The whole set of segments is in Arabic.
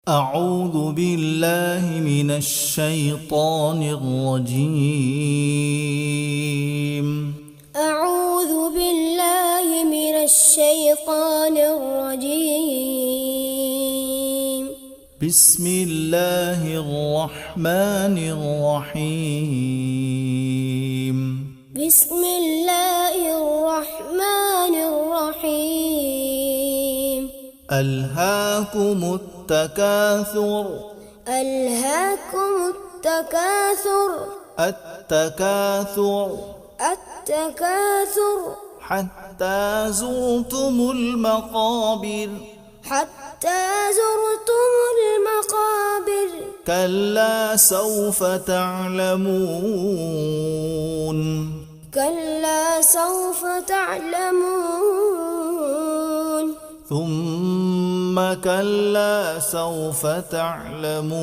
أعوذ بالله من الشيطان الرجيم. أعوذ بالله من الشيطان الرجيم. بسم الله الرحمن الرحيم. بسم الله الرحمن الرحيم. ألهاكم التكاثر. ألهاكم التكاثر. التكاثر التكاثر حتى زرتم المقابر. حتى زرتم المقابر. كلا سوف تعلمون. كلا سوف تعلمون. ثم كلا سوف تعلمون.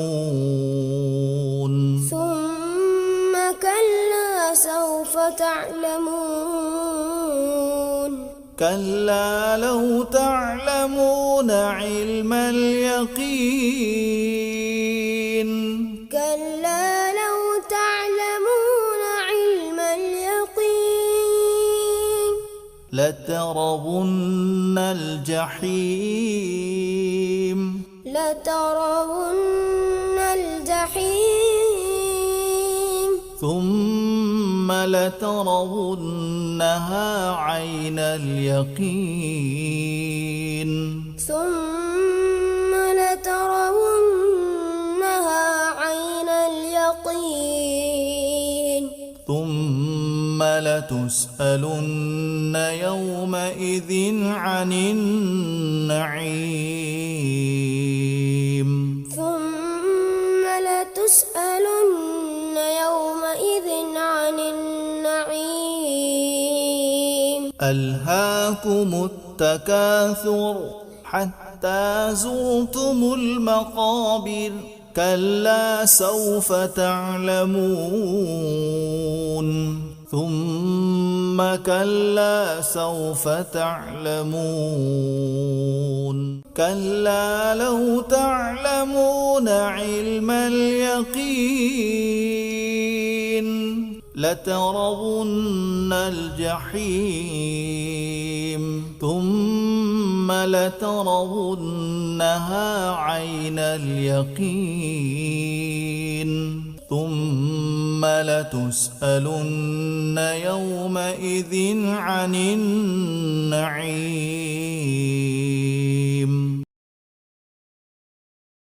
ثم كلا سوف تعلمون. كلا لو تعلمون علم اليقين. كلا لو تعلمون علم اليقين. لترون الجحيم. لترون الجحيم. ثم لترونها عين اليقين. ثم لترونها عين اليقين. ثم لتسألن يومئذ عن النعيم. ثم لتسألن يومئذ عن النعيم. ألهاكم التكاثر حتى زرتم المقابر. كلا سوف تعلمون. ثم كلا سوف تعلمون. كلا لو تعلمون علم اليقين. لترون الجحيم. ثم لترونها عين اليقين. ثم لتسألن يومئذ عن النعيم.